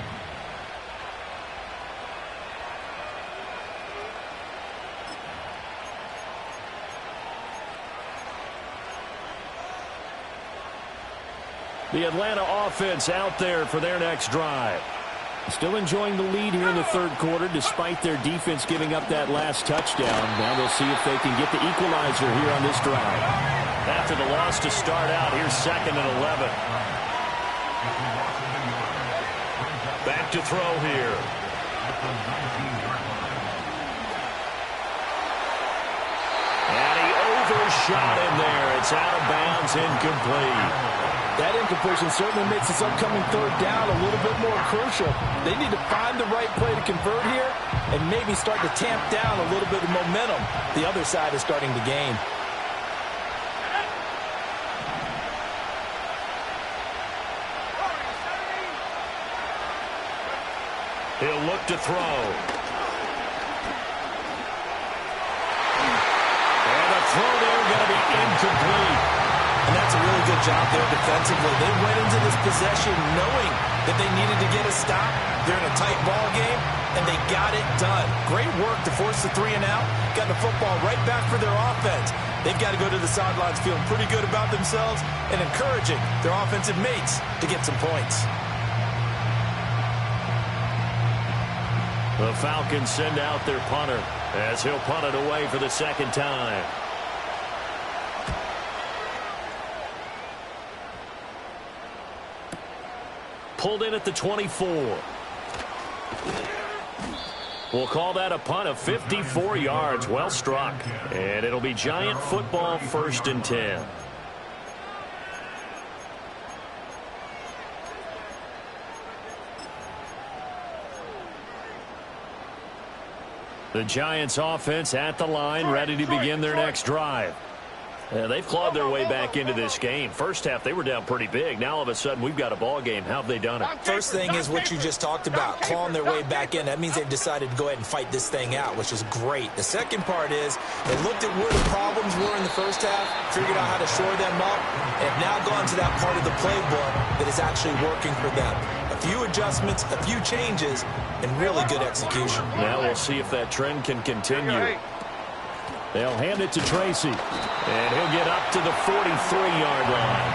The Atlanta offense out there for their next drive. Still enjoying the lead here in the third quarter despite their defense giving up that last touchdown. Now they'll see if they can get the equalizer here on this drive. After the loss to start out, here's 2nd and 11. Back to throw here. And he overshot him there. It's out of bounds, incomplete. That incompletion certainly makes this upcoming 3rd down a little bit more crucial. They need to find the right play to convert here and maybe start to tamp down a little bit of momentum. The other side is starting to gain. He'll look to throw. And the throw there going to be incomplete. And that's a really good job there defensively. They went into this possession knowing that they needed to get a stop. They're in a tight ball game, and they got it done. Great work to force the 3 and out. Got the football right back for their offense. They've got to go to the sidelines feeling pretty good about themselves and encouraging their offensive mates to get some points. The Falcons send out their punter as he'll punt it away for the 2nd time. Pulled in at the 24. We'll call that a punt of 54 yards. Well struck. And it'll be Giant football, 1st and 10. The Giants offense at the line, ready to begin their next drive. They've clawed their way back into this game. First half, they were down pretty big. Now, all of a sudden, we've got a ball game. How have they done it? First thing is what you just talked about, clawing their way back in. That means they've decided to go ahead and fight this thing out, which is great. The second part is they looked at where the problems were in the first half, figured out how to shore them up, and have now gone to that part of the playbook that is actually working for them. A few adjustments, a few changes, and really good execution. Now we'll see if that trend can continue. They'll hand it to Tracy, and he'll get up to the 43-yard line.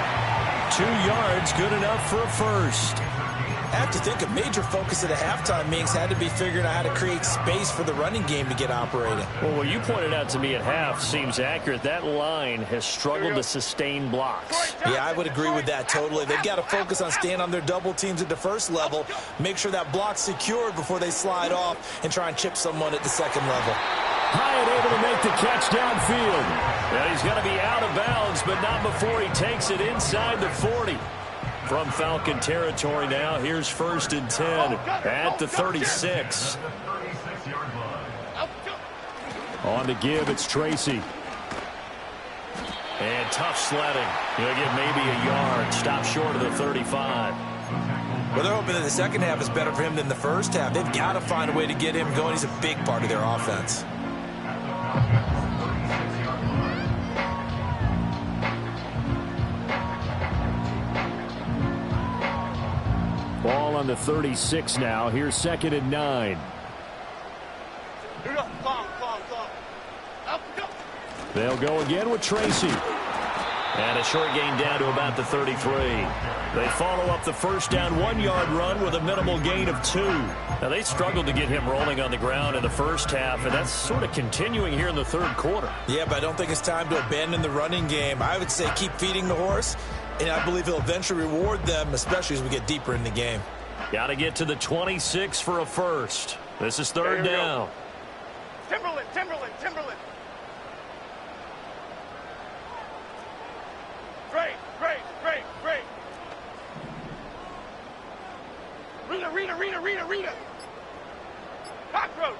2 yards, good enough for a first. I have to think a major focus of the halftime meetings had to be figuring out how to create space for the running game to get operating. Well, what you pointed out to me at half seems accurate. That line has struggled to sustain blocks. Yeah, I would agree with that totally. They've got to focus on staying on their double teams at the first level, make sure that block's secured before they slide off and try and chip someone at the second level. Hyatt able to make the catch downfield. And he's going to be out of bounds, but not before he takes it inside the 40. From Falcon territory now, here's 1st and 10 at the 36. On the give, it's Tracy. And tough sledding. He'll get maybe a yard. Stop short of the 35. Well, they're hoping that the second half is better for him than the first half. They've got to find a way to get him going. He's a big part of their offense. Ball on the 36 now. Here's 2nd and 9. They'll go again with Tracy. And a short gain down to about the 33. They follow up the first down 1-yard run with a minimal gain of 2. Now, they struggled to get him rolling on the ground in the first half, and that's sort of continuing here in the third quarter. Yeah, but I don't think it's time to abandon the running game. I would say keep feeding the horse, and I believe he'll eventually reward them, especially as we get deeper in the game. Got to get to the 26 for a first. This is 3rd down. Timberland. Great. Rita. Cockroach.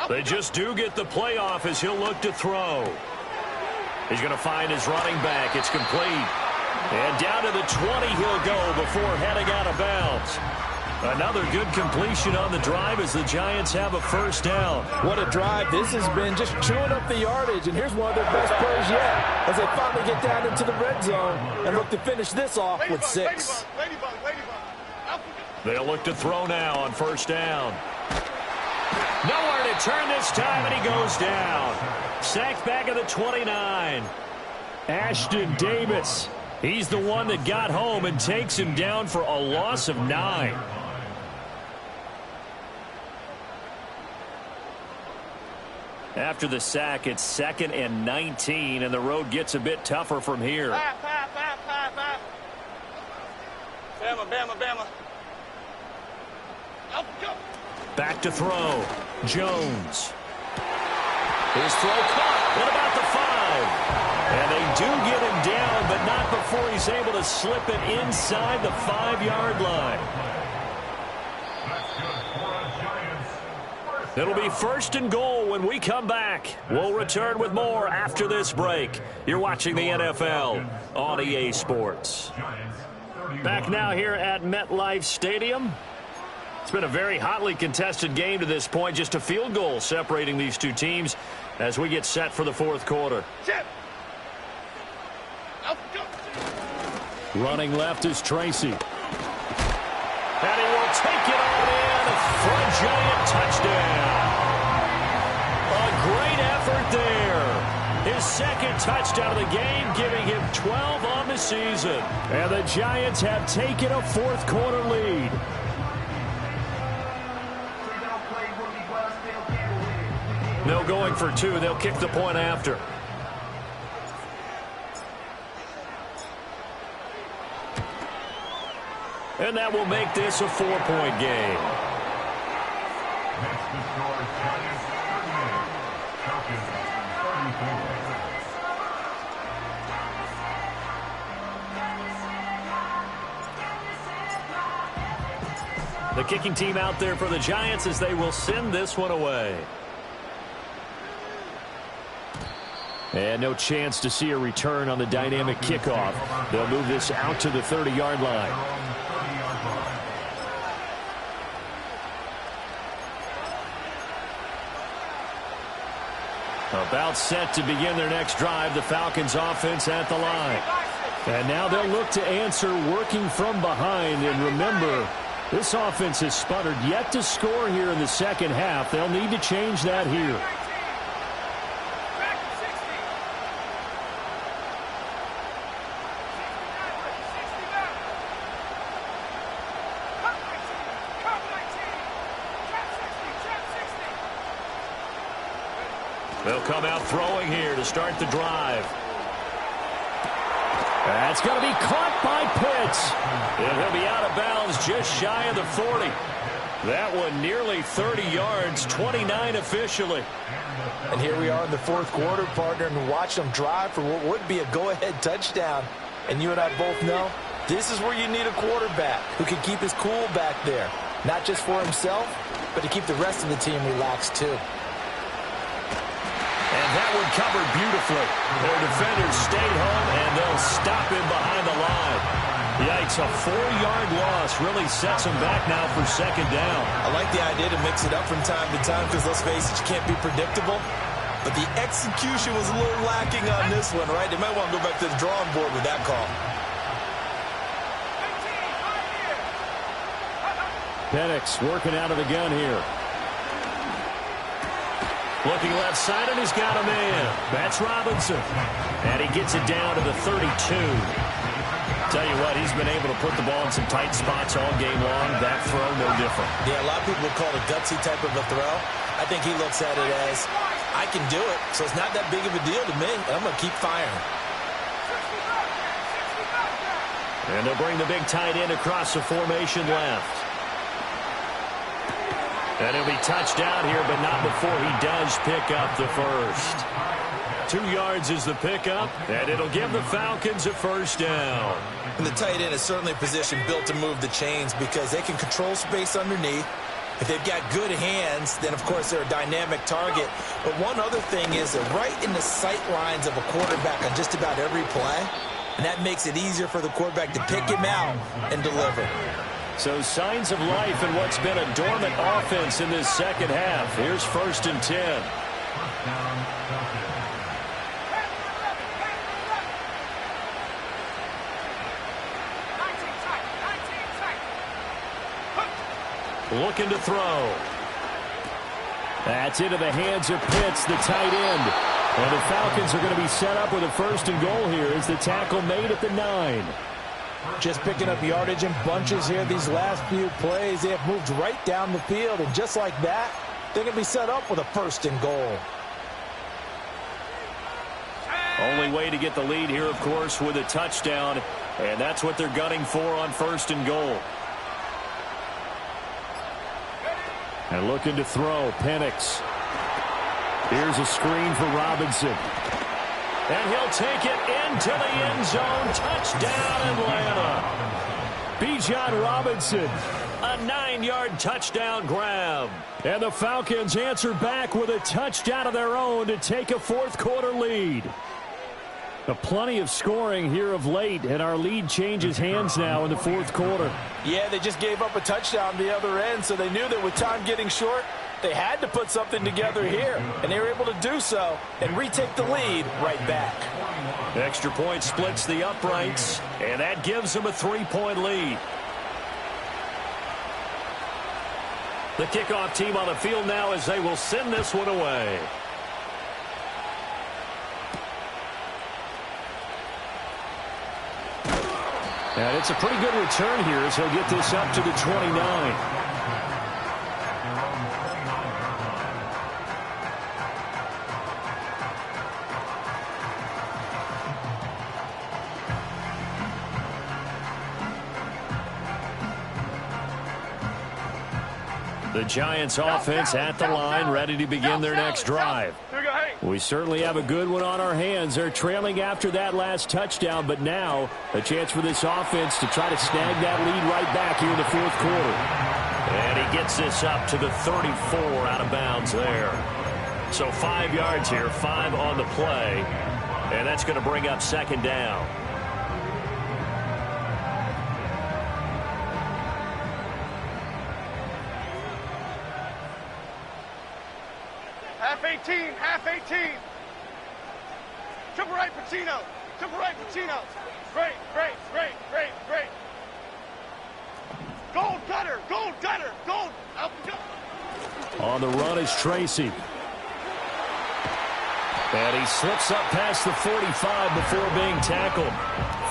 They just do get the playoff as he'll look to throw. He's going to find his running back. It's complete. And down to the 20 he'll go before heading out of bounds. Another good completion on the drive as the Giants have a first down. What a drive. This has been just chewing up the yardage, and here's one of their best plays yet as they finally get down into the red zone and look to finish this off with 6. They'll look to throw now on first down. Nowhere to turn this time, and he goes down. Sacked back at the 29. Ashton Davis. He's the one that got home and takes him down for a loss of 9. After the sack, it's 2nd and 19, and the road gets a bit tougher from here. Bama. Back to throw. Jones. His throw caught at about the 5. And they do get him down, but not before he's able to slip it inside the 5-yard line. It'll be 1st and goal when we come back. We'll return with more after this break. You're watching the NFL on EA Sports. Back now here at MetLife Stadium. It's been a very hotly contested game to this point. Just a field goal separating these two teams as we get set for the 4th quarter. Running left is Tracy. And he will take it on in for a Giant touchdown. A great effort there. His 2nd touchdown of the game, giving him 12 on the season. And the Giants have taken a 4th quarter lead. No going for 2. They'll kick the point after. And that will make this a 4-point game. Next to score, Giants 38, Falcons 34. The kicking team out there for the Giants as they will send this one away. And no chance to see a return on the dynamic kickoff. They'll move this out to the 30-yard line. About set to begin their next drive, the Falcons offense at the line. And now they'll look to answer working from behind. And remember, this offense has sputtered yet to score here in the second half. They'll need to change that here. They'll come out throwing here to start the drive. That's going to be caught by Pitts. And he'll be out of bounds just shy of the 40. That one nearly 30 yards, 29 officially. And here we are in the fourth quarter, partner, and watch them drive for what would be a go-ahead touchdown. And you and I both know this is where you need a quarterback who can keep his cool back there. Not just for himself, but to keep the rest of the team relaxed too. And that one covered beautifully. Their defenders stayed home, and they'll stop him behind the line. Yikes, a 4-yard loss really sets them back now for second down. I like the idea to mix it up from time to time because, let's face it, you can't be predictable. But the execution was a little lacking on this one, right? They might want to go back to the drawing board with that call. Penix working out of the gun here. Looking left side, and he's got a man. That's Robinson. And he gets it down to the 32. Tell you what, he's been able to put the ball in some tight spots all game long. That throw, no different. Yeah, a lot of people would call it a gutsy type of a throw. I think he looks at it as, I can do it, so it's not that big of a deal to me, and I'm going to keep firing. And they'll bring the big tight end across the formation left. And he'll be touched down here, but not before he does pick up the first. 2 yards is the pickup, and it'll give the Falcons a first down. And the tight end is certainly a position built to move the chains because they can control space underneath. If they've got good hands, then, of course, they're a dynamic target. But one other thing is they're right in the sight lines of a quarterback on just about every play, and that makes it easier for the quarterback to pick him out and deliver. So signs of life in what's been a dormant offense in this second half. Here's 1st and 10. Looking to throw. That's into the hands of Pitts, the tight end. And the Falcons are going to be set up with a 1st and goal here as the tackle made at the 9. Just picking up yardage in bunches here these last few plays. They have moved right down the field, and just like that, they're going to be set up with a 1st and goal. Only way to get the lead here, of course, with a touchdown, and that's what they're gunning for on 1st and goal. And looking to throw, Penix. Here's a screen for Robinson. And he'll take it into the end zone. Touchdown, Atlanta. Bijan Robinson, a 9-yard touchdown grab. And the Falcons answer back with a touchdown of their own to take a fourth-quarter lead. Plenty of scoring here of late, and our lead changes hands now in the fourth quarter. Yeah, they just gave up a touchdown the other end, so they knew that with time getting short, they had to put something together here, and they were able to do so and retake the lead right back. Extra point splits the uprights, and that gives them a 3-point lead. The kickoff team on the field now as they will send this one away. And it's a pretty good return here as he'll get this up to the 29. The Giants offense at the line, ready to begin their next drive. We certainly have a good one on our hands. They're trailing after that last touchdown, but now a chance for this offense to try to snag that lead right back here in the fourth quarter. And he gets this up to the 34 out of bounds there. So 5 yards here, 5 on the play. And that's going to bring up second down. Half 18, half 18. Triple right, Pacino. Triple right, Pacino. Great, great, great, great, great. Gold gutter, gold gutter, gold. Up we go. On the run is Tracy. And he slips up past the 45 before being tackled.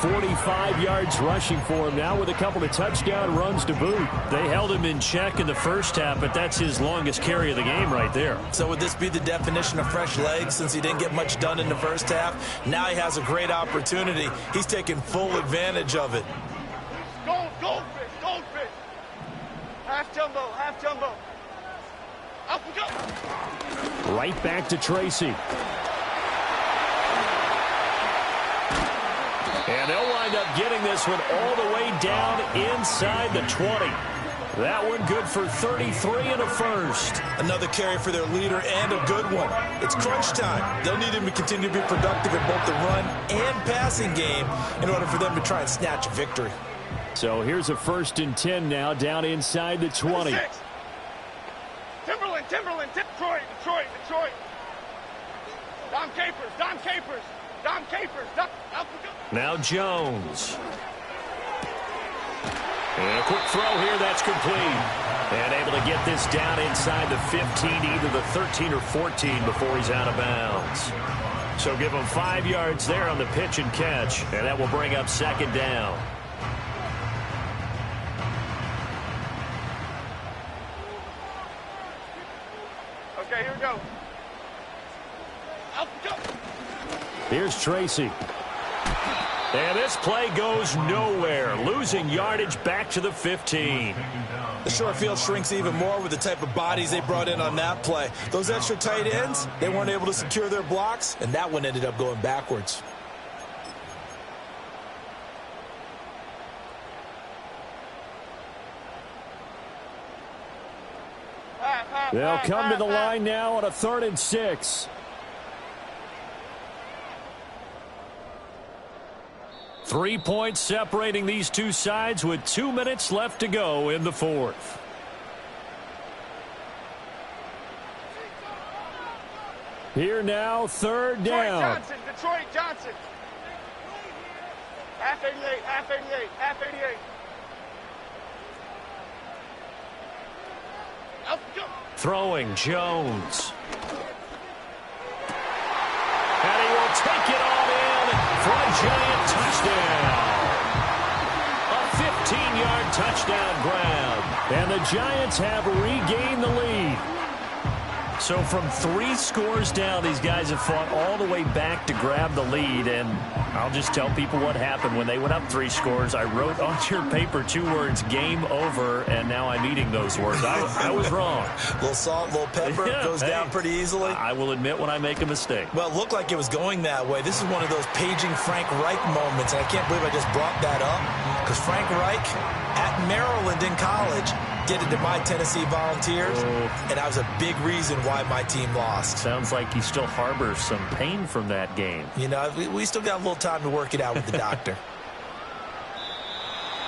45 yards rushing for him now with a couple of touchdown runs to boot. They held him in check in the first half, but that's his longest carry of the game right there. So would this be the definition of fresh legs since he didn't get much done in the first half? Now he has a great opportunity. He's taking full advantage of it. Gold, goldfish, goldfish. Half jumbo, half jumbo. Up we go. Right back to Tracy. And they'll wind up getting this one all the way down inside the 20. That one good for 33 and a first. Another carry for their leader and a good one. It's crunch time. They'll need him to continue to be productive in both the run and passing game in order for them to try and snatch a victory. So here's a 1st and 10 now down inside the 20. Timberland, Timberland, Detroit, Detroit, Detroit. Dom Capers, Dom Capers, Dom Capers. Up we go. Now Jones. And a quick throw here, that's complete. And able to get this down inside the 15, either the 13 or 14 before he's out of bounds. So give him 5 yards there on the pitch and catch, and that will bring up second down. Okay, here we go. Up we go. Here's Tracy. And this play goes nowhere, losing yardage back to the 15. The short field shrinks even more with the type of bodies they brought in on that play. Those extra tight ends, they weren't able to secure their blocks, and that one ended up going backwards. They'll come to the line now on a 3rd and 6. Three points separating these two sides with 2 minutes left to go in the 4th. Here now, 3rd down. Detroit Johnson, Detroit Johnson. Half 88, half 88, half 88. Up we go. Throwing Jones. And he will take it all in for a giant touchdown. A 15-yard touchdown grab. And the Giants have regained the lead. So from 3 scores down, these guys have fought all the way back to grab the lead. And I'll just tell people what happened when they went up 3 scores. I wrote on your paper 2 words, game over, and now I'm eating those words. I was wrong. A little salt, a little pepper, goes down pretty easily. I will admit when I make a mistake. Well, it looked like it was going that way. This is one of those paging Frank Reich moments, and I can't believe I just brought that up, because Frank Reich at Maryland in college did it to my Tennessee Volunteers, and that was a big reason why my team lost. Sounds like he still harbors some pain from that game. You know, we still got a little time to work it out with the doctor.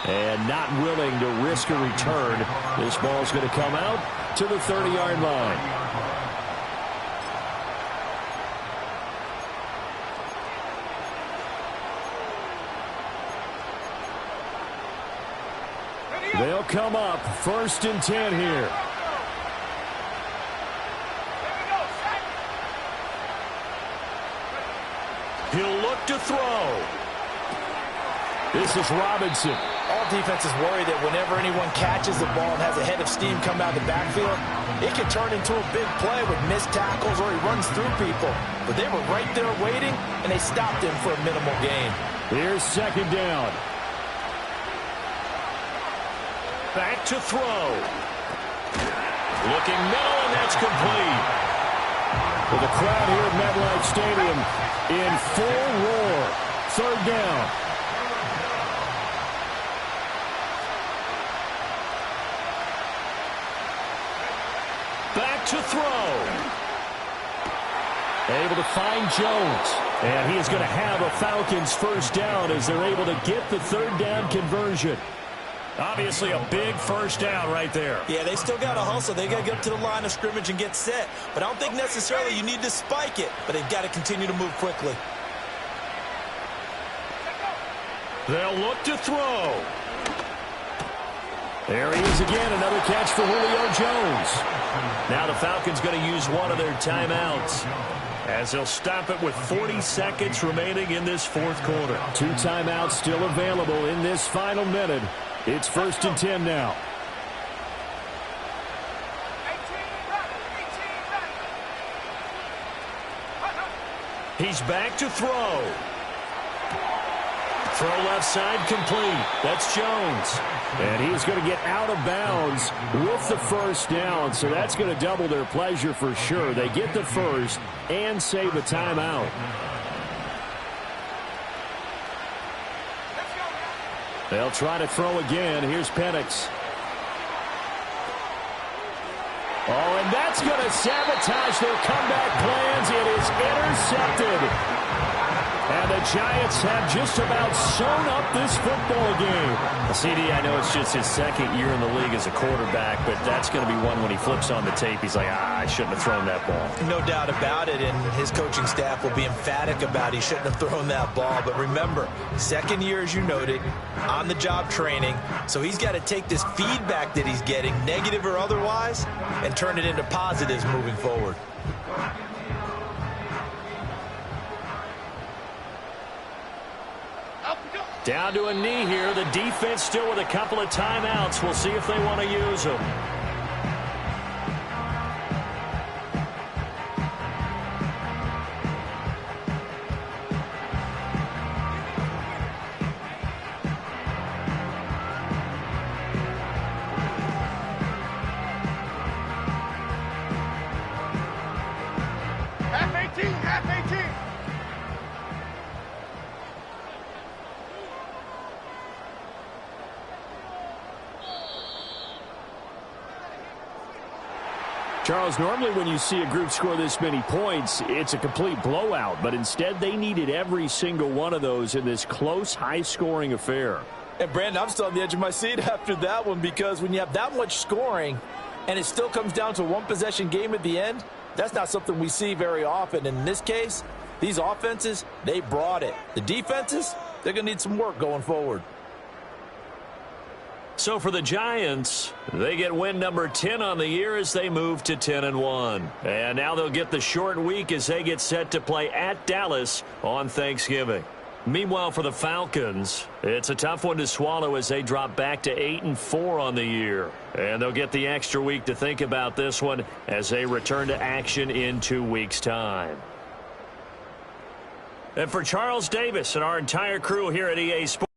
And not willing to risk a return, this ball's going to come out to the 30-yard line. They'll come up 1st and 10 here. He'll look to throw. This is Robinson. All defenses worry that whenever anyone catches the ball and has a head of steam come out of the backfield, it can turn into a big play with missed tackles or he runs through people. But they were right there waiting, and they stopped him for a minimal gain. Here's 2nd down. Back to throw. Looking middle, and that's complete. With the crowd here at MetLife Stadium in full roar. 3rd down. to throw. Able to find Jones. And he is going to have a Falcons first down as they're able to get the third down conversion. Obviously a big first down right there. Yeah, they still got to hustle. They got to get up to the line of scrimmage and get set. But I don't think necessarily you need to spike it. But they've got to continue to move quickly. They'll look to throw. There he is again, another catch for Julio Jones. Now the Falcons going to use one of their timeouts as they'll stop it with 40 seconds remaining in this fourth quarter. 2 timeouts still available in this final minute. It's 1st and 10 now. He's back to throw. Throw left side complete. That's Jones. And he's going to get out of bounds with the first down, so that's going to double their pleasure for sure. They get the first and save a timeout. They'll try to throw again. Here's Penix. Oh, and that's going to sabotage their comeback plans. It is intercepted. And the Giants have just about sewn up this football game. CD, I know it's just his second year in the league as a quarterback, but that's going to be one when he flips on the tape. He's like, I shouldn't have thrown that ball. No doubt about it, and his coaching staff will be emphatic about he shouldn't have thrown that ball. But remember, second year, as you noted, on-the-job training, so he's got to take this feedback that he's getting, negative or otherwise, and turn it into positives moving forward. Down to a knee here. The defense still with a couple of timeouts. We'll see if they want to use them. Half 18, half 18. Charles, normally when you see a group score this many points, it's a complete blowout. But instead, they needed every single one of those in this close, high-scoring affair. And, Brandon, I'm still on the edge of my seat after that one because when you have that much scoring and it still comes down to a one-possession game at the end, that's not something we see very often. And in this case, these offenses, they brought it. The defenses, they're going to need some work going forward. So for the Giants, they get win number 10 on the year as they move to 10-1. And now they'll get the short week as they get set to play at Dallas on Thanksgiving. Meanwhile, for the Falcons, it's a tough one to swallow as they drop back to 8-4 on the year. And they'll get the extra week to think about this one as they return to action in 2 weeks' time. And for Charles Davis and our entire crew here at EA Sports,